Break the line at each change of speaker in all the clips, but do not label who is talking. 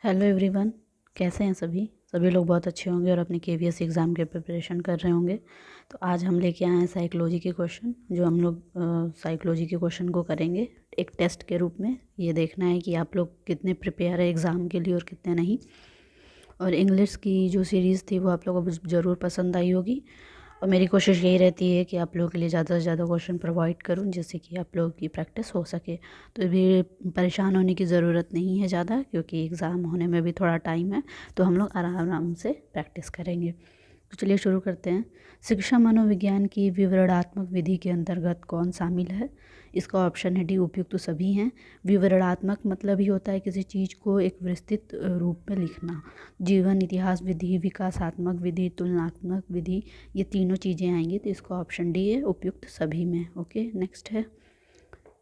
Hello everyone. कैसे हैं सभी लोग बहुत अच्छे होंगे और अपने केवीएस एग्ज़ाम के प्रिपरेशन कर रहे होंगे। तो आज हम लेके आए हैं साइकोलॉजी के क्वेश्चन, जो हम लोग साइकोलॉजी के क्वेश्चन को करेंगे एक टेस्ट के रूप में। ये देखना है कि आप लोग कितने प्रिपेयर है एग्ज़ाम के लिए और कितने नहीं। और इंग्लिश की जो सीरीज़ थी वो आप लोगों को ज़रूर पसंद आई होगी, और मेरी कोशिश यही रहती है कि आप लोगों के लिए ज़्यादा से ज़्यादा क्वेश्चन प्रोवाइड करूं, जिससे कि आप लोगों की प्रैक्टिस हो सके। तो भी परेशान होने की ज़रूरत नहीं है ज़्यादा, क्योंकि एग्ज़ाम होने में भी थोड़ा टाइम है, तो हम लोग आराम आराम से प्रैक्टिस करेंगे। तो चलिए शुरू करते हैं। शिक्षा मनोविज्ञान की विवरणात्मक विधि के अंतर्गत कौन शामिल है? इसका ऑप्शन है डी, उपयुक्त तो सभी हैं। विवरणात्मक मतलब ही होता है किसी चीज़ को एक विस्तृत रूप में लिखना। जीवन इतिहास विधि, विकासात्मक विधि, तुलनात्मक विधि, ये तीनों चीज़ें आएंगी, तो इसका ऑप्शन डी है, उपयुक्त सभी में। ओके, नेक्स्ट है,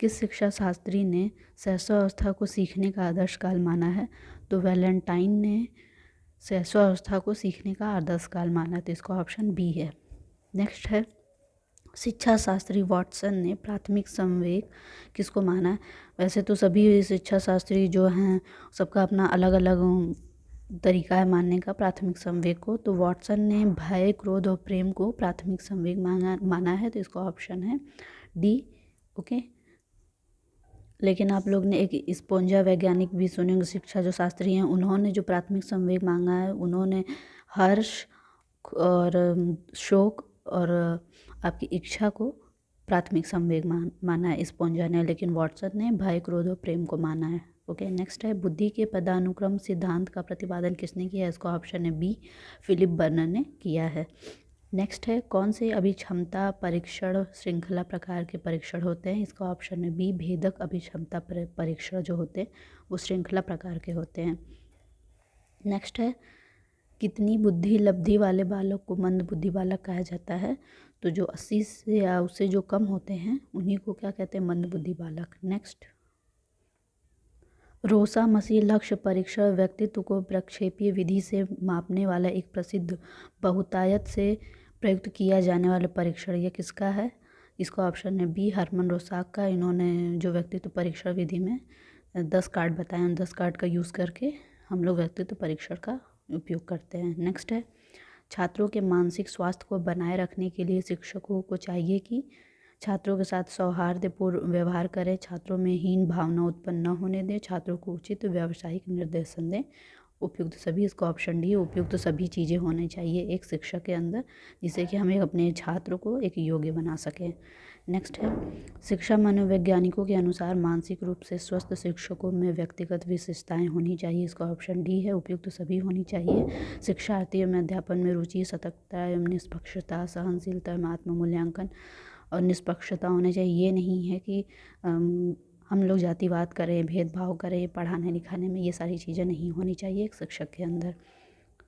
किस शिक्षा शास्त्री ने शैशवावस्था को सीखने का आदर्श काल माना है? तो वैलेंटाइन ने शैशवावस्था को सीखने का आदर्श काल माना, तो इसका ऑप्शन बी है। नेक्स्ट है, शिक्षा शास्त्री वाटसन ने प्राथमिक संवेग किसको माना है? वैसे तो सभी शिक्षा शास्त्री जो हैं सबका अपना अलग अलग तरीका है मानने का प्राथमिक संवेग को। तो वाटसन ने भय, क्रोध और प्रेम को प्राथमिक संवेग माना है, तो इसका ऑप्शन है डी। ओके, लेकिन आप लोग ने एक स्पोंजा वैज्ञानिक भी सुने होंगे, शिक्षा जो शास्त्री हैं, उन्होंने जो प्राथमिक संवेग मांगा है, उन्होंने हर्ष और शोक और आपकी इच्छा को प्राथमिक संवेग माना है स्पोंजा ने, लेकिन वाटसन ने भय, क्रोध और प्रेम को माना है। ओके, नेक्स्ट है, बुद्धि के पदानुक्रम सिद्धांत का प्रतिपादन किसने किया है? इसका ऑप्शन है बी, फिलिप बर्नर ने किया है। नेक्स्ट है, कौन से अभिक्षमता परीक्षण श्रृंखला प्रकार के परीक्षण होते हैं? इसका ऑप्शन है बी, भेदक अभिक्षमता परीक्षण जो होते हैं वो श्रृंखला प्रकार के होते हैं। नेक्स्ट है, कितनी बुद्धि लब्धि वाले बालक को मंद बुद्धि बालक कहा जाता है? तो जो 80 से या उससे जो कम होते हैं उन्हीं को क्या कहते हैं? मंद बुद्धि बालक। नेक्स्ट, रोसा मसीह लक्ष्य परीक्षण व्यक्तित्व को प्रक्षेपीय विधि से मापने वाला एक प्रसिद्ध बहुतायत से प्रयुक्त किया जाने वाला परीक्षण, ये किसका है? इसका ऑप्शन है बी, हरमन रोसाक का। इन्होंने जो व्यक्तित्व परीक्षण विधि में 10 कार्ड बताए, उन 10 कार्ड का यूज़ करके हम लोग व्यक्तित्व परीक्षण का उपयोग करते हैं। नेक्स्ट है, छात्रों के मानसिक स्वास्थ्य को बनाए रखने के लिए शिक्षकों को चाहिए कि छात्रों के साथ सौहार्दपूर्ण व्यवहार करें, छात्रों में हीन भावना उत्पन्न न होने दें, छात्रों को उचित व्यावसायिक निर्देशन दें। उपयुक्त सभी, इसका ऑप्शन डी, उपयुक्त सभी चीज़ें होनी चाहिए एक शिक्षक के अंदर, जिससे कि हमें अपने छात्रों को एक योग्य बना सकें। नेक्स्ट है, शिक्षा मनोवैज्ञानिकों के अनुसार मानसिक रूप से स्वस्थ शिक्षकों में व्यक्तिगत विशेषताएं होनी चाहिए। इसका ऑप्शन डी है, उपयुक्त सभी होनी चाहिए। शिक्षार्थियों में अध्यापन में रुचि, सतर्कता एवं निष्पक्षता, सहनशीलता एवं आत्ममूल्यांकन और निष्पक्षता होनी चाहिए। ये नहीं है कि हम लोग जातिवाद करें, भेदभाव करें पढ़ाने लिखाने में, ये सारी चीज़ें नहीं होनी चाहिए एक शिक्षक के अंदर।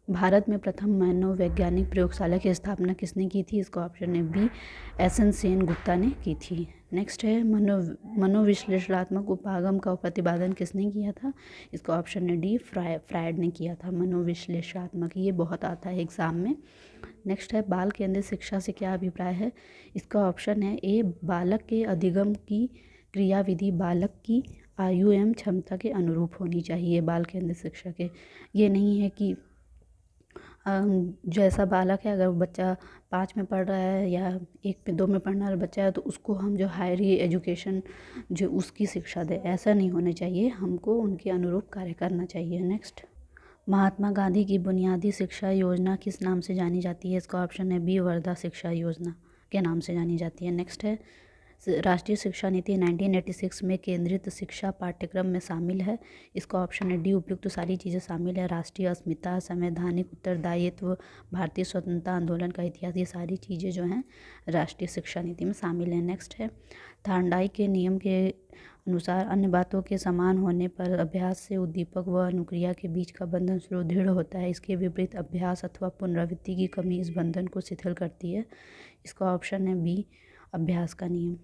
भारत में प्रथम मनोवैज्ञानिक प्रयोगशाला की स्थापना किसने की थी? इसका ऑप्शन है बी, एस.एन. सेन गुप्ता ने की थी। नेक्स्ट है, मनोविश्लेषणात्मक उपागम का प्रतिपादन किसने किया था? इसका ऑप्शन है डी, फ्रायड ने किया था। मनोविश्लेषणात्मक, ये बहुत आता है एग्जाम में। नेक्स्ट है, बाल केंद्रित शिक्षा से क्या अभिप्राय है? इसका ऑप्शन है ए, बालक के अधिगम की क्रियाविधि बालक की आयु एवं क्षमता के अनुरूप होनी चाहिए बाल केंद्रित शिक्षा के। ये नहीं है कि जैसा बालक है, अगर बच्चा 5 में पढ़ रहा है या 1 में 2 में पढ़ने वाला बच्चा है, तो उसको हम जो हायर एजुकेशन जो उसकी शिक्षा दें, ऐसा नहीं होना चाहिए। हमको उनके अनुरूप कार्य करना चाहिए। नेक्स्ट, महात्मा गांधी की बुनियादी शिक्षा योजना किस नाम से जानी जाती है? इसका ऑप्शन है बी, वर्धा शिक्षा योजना के नाम से जानी जाती है। नेक्स्ट है, राष्ट्रीय शिक्षा नीति 1986 में केंद्रित शिक्षा पाठ्यक्रम में शामिल है। इसका ऑप्शन है डी, उपयुक्त तो सारी चीज़ें शामिल है। राष्ट्रीय अस्मिता, संवैधानिक उत्तरदायित्व, भारतीय स्वतंत्रता आंदोलन का इतिहास, ये सारी चीज़ें जो हैं राष्ट्रीय शिक्षा नीति में शामिल हैं। नेक्स्ट है, थार्नडाइक के नियम के अनुसार अन्य बातों के समान होने पर अभ्यास से उद्दीपक व अनुक्रिया के बीच का बंधन सुदृढ़ होता है। इसके विपरीत अभ्यास अथवा पुनरावृत्ति की कमी इस बंधन को शिथिल करती है। इसका ऑप्शन है बी, अभ्यास का नियम।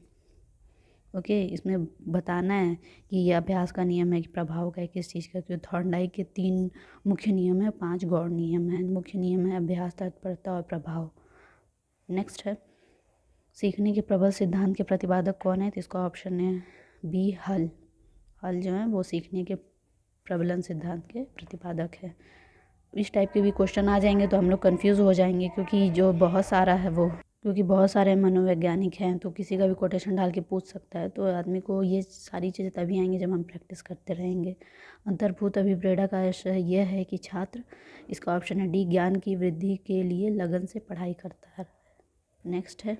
ओके, इसमें बताना है कि ये अभ्यास का नियम है कि प्रभाव का है किस चीज़ का, क्योंकि थॉर्नडाइक के 3 मुख्य नियम है, 5 गौण नियम हैं। मुख्य नियम है अभ्यास, तत्परता और प्रभाव। नेक्स्ट है, सीखने के प्रबल सिद्धांत के प्रतिपादक कौन है? तो इसका ऑप्शन है बी, हल जो है वो सीखने के प्रबलन सिद्धांत के प्रतिपादक है। इस टाइप के भी क्वेश्चन आ जाएंगे तो हम लोग कंफ्यूज हो जाएंगे, क्योंकि बहुत सारे मनोवैज्ञानिक हैं, तो किसी का भी कोटेशन डाल के पूछ सकता है। तो आदमी को ये सारी चीज़ें तभी आएंगी जब हम प्रैक्टिस करते रहेंगे। अंतर्भूत अभिप्रेरणा का आशय यह है कि छात्र, इसका ऑप्शन है डी, ज्ञान की वृद्धि के लिए लगन से पढ़ाई करता है। नेक्स्ट है,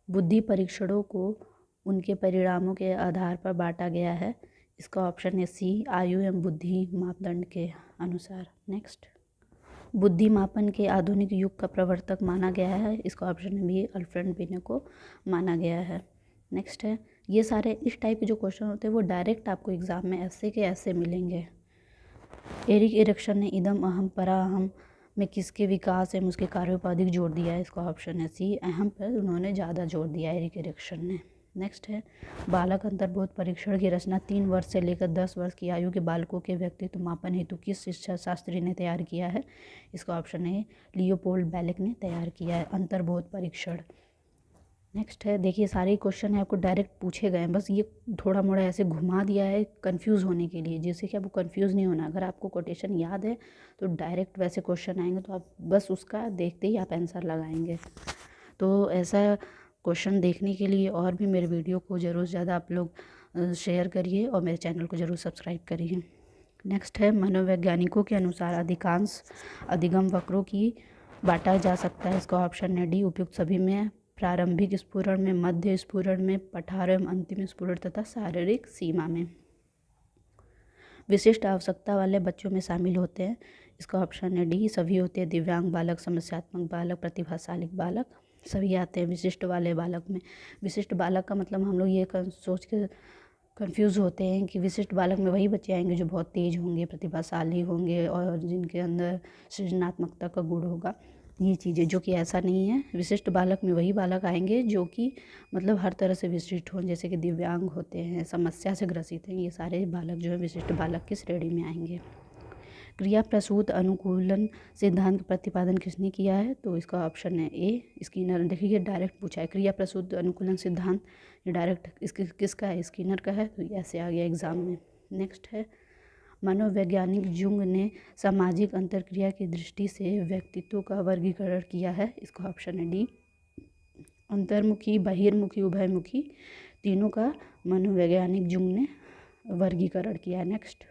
बुद्धि परीक्षणों को उनके परिणामों के आधार पर बांटा गया है। इसका ऑप्शन है सी, आयु एवं बुद्धि मापदंड के अनुसार। नेक्स्ट, बुद्धि मापन के आधुनिक युग का प्रवर्तक माना गया है। इसका ऑप्शन है बी, अल्फ्रेड बिने को माना गया है। नेक्स्ट है, ये सारे इस टाइप के जो क्वेश्चन होते हैं वो डायरेक्ट आपको एग्जाम में ऐसे के ऐसे मिलेंगे। एरिक एरिक्सन ने इदम अहम परा अहम में किसके विकास एवं उसके कार्यों पर अधिक जोर दिया है। इसका ऑप्शन है सी, अहम पर उन्होंने ज़्यादा जोर दिया एरिक एरिक्सन ने। नेक्स्ट है, बालक अंतर्बोध परीक्षण की रचना 3 वर्ष से लेकर 10 वर्ष की आयु के बालकों के व्यक्तित्व मापन हेतु किस शिक्षा शास्त्री ने तैयार किया है। इसका ऑप्शन है लियोपोल्ड बैलेक ने तैयार किया है अंतर्बोध परीक्षण। नेक्स्ट है, देखिए सारे क्वेश्चन है आपको डायरेक्ट पूछे गए हैं, बस ये थोड़ा मोड़ा ऐसे घुमा दिया है कंफ्यूज होने के लिए, जिससे कि आपको कंफ्यूज नहीं होना। अगर आपको कोटेशन याद है तो डायरेक्ट वैसे क्वेश्चन आएंगे तो आप बस उसका देखते ही आप आंसर लगाएंगे। तो ऐसा क्वेश्चन देखने के लिए और भी मेरे वीडियो को ज़रूर से ज़्यादा आप लोग शेयर करिए और मेरे चैनल को ज़रूर सब्सक्राइब करिए। नेक्स्ट है, मनोवैज्ञानिकों के अनुसार अधिकांश अधिगम वक्रों की बांटा जा सकता है। इसका ऑप्शन है डी, उपयुक्त सभी में, प्रारंभिक स्फुरण में, मध्य स्फुरण में, पठार एवं अंतिम स्फुरण तथा शारीरिक सीमा में। विशिष्ट आवश्यकता वाले बच्चों में शामिल होते हैं। इसका ऑप्शन है डी, सभी होते हैं। दिव्यांग बालक, समस्यात्मक बालक, प्रतिभाशाली बालक, सभी आते हैं विशिष्ट वाले बालक में। विशिष्ट बालक का मतलब हम लोग ये सोच के कंफ्यूज होते हैं कि विशिष्ट बालक में वही बच्चे आएंगे जो बहुत तेज होंगे, प्रतिभाशाली होंगे और जिनके अंदर सृजनात्मकता का गुण होगा, ये चीज़ें, जो कि ऐसा नहीं है। विशिष्ट बालक में वही बालक आएंगे जो कि मतलब हर तरह से विशिष्ट हों, जैसे कि दिव्यांग होते हैं, समस्या से ग्रसित हैं, ये सारे बालक जो है विशिष्ट बालक की श्रेणी में आएंगे। क्रिया प्रसूत अनुकूलन सिद्धांत का प्रतिपादन किसने किया है। तो इसका ऑप्शन है ए, स्किनर। देखिए डायरेक्ट पूछा है क्रिया प्रसूत अनुकूलन सिद्धांत, ये डायरेक्ट किसका है, स्किनर का है, तो ऐसे आ गया एग्जाम में। नेक्स्ट है, मनोवैज्ञानिक जुंग ने सामाजिक अंतरक्रिया की दृष्टि से व्यक्तित्व का वर्गीकरण किया है। इसका ऑप्शन है डी, अंतर्मुखी, बहिर्मुखी, उभयमुखी, तीनों का मनोवैज्ञानिक जुंग ने वर्गीकरण किया है। नेक्स्ट,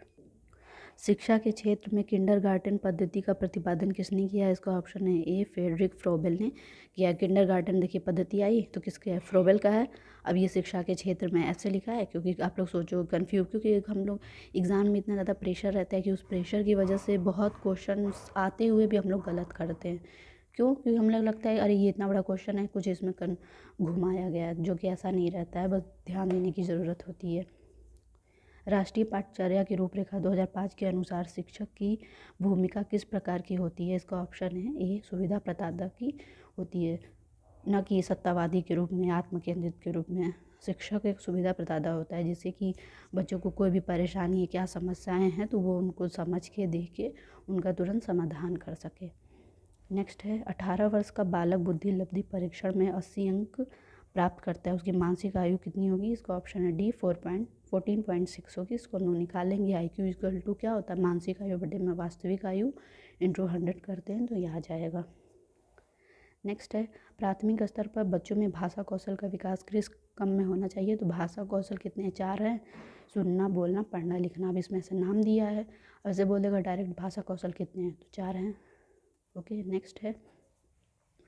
शिक्षा के क्षेत्र में किंडरगार्टन पद्धति का प्रतिपादन किसने किया है। इसका ऑप्शन है ए, फ्रेडरिक फ्रोबेल ने किया। किंडरगार्टन देखिए पद्धति आई तो किसके है, फ्रोबेल का है। अब ये शिक्षा के क्षेत्र में ऐसे लिखा है क्योंकि आप लोग सोचो कन्फ्यूज, क्योंकि हम लोग एग्ज़ाम में इतना ज़्यादा प्रेशर रहता है कि उस प्रेशर की वजह से बहुत क्वेश्चन आते हुए भी हम लोग गलत करते हैं। क्यों? क्योंकि हम लोग लगता है अरे ये इतना बड़ा क्वेश्चन है, कुछ इसमें घुमाया गया है, जो कि ऐसा नहीं रहता है, बस ध्यान देने की ज़रूरत होती है। राष्ट्रीय पाठचर्या की रूपरेखा 2005 के अनुसार शिक्षक की भूमिका किस प्रकार की होती है। इसका ऑप्शन है ए, सुविधा प्रदाता की होती है, न कि सत्तावादी के रूप में, आत्मकेंद्रित के रूप में। शिक्षक एक सुविधा प्रदाता होता है, जिससे कि बच्चों को कोई भी परेशानी है, क्या समस्याएं हैं, तो वो उनको समझ के देख के उनका तुरंत समाधान कर सके। नेक्स्ट है, 18 वर्ष का बालक बुद्धि लब्धि परीक्षण में 80 अंक प्राप्त करता है, उसकी मानसिक आयु कितनी होगी। इसका ऑप्शन है डी, 14.6 होगी। इसको हम लोग निकालेंगे, IQ इक्वल टू क्या होता है, मानसिक आयु बटे में वास्तविक आयु इंटू 100 करते हैं तो यह आ जाएगा। नेक्स्ट है, प्राथमिक स्तर पर बच्चों में भाषा कौशल का विकास किस क्रम में होना चाहिए। तो भाषा कौशल कितने, 4 हैं, सुनना, बोलना, पढ़ना, लिखना। अब इसमें से नाम दिया है, ऐसे बोलेगा डायरेक्ट भाषा कौशल कितने हैं, तो 4 हैं। ओके, नेक्स्ट है,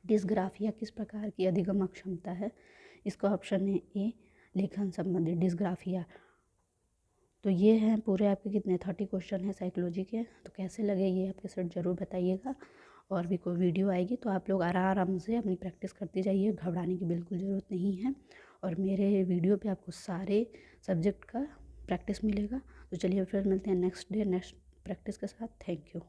डिस्ग्राफिया किस प्रकार की अधिगम क्षमता है। इसका ऑप्शन है ए, लेखन संबंधी डिस्ग्राफिया। तो ये हैं पूरे आपके कितने 30 क्वेश्चन हैं साइकोलॉजी के। तो कैसे लगे ये आपके सर ज़रूर बताइएगा, और भी कोई वीडियो आएगी तो आप लोग आराम से अपनी प्रैक्टिस करते जाइए, घबराने की बिल्कुल ज़रूरत नहीं है। और मेरे वीडियो पे आपको सारे सब्जेक्ट का प्रैक्टिस मिलेगा। तो चलिए फिर मिलते हैं नेक्स्ट डे नेक्स्ट प्रैक्टिस के साथ। Thank you.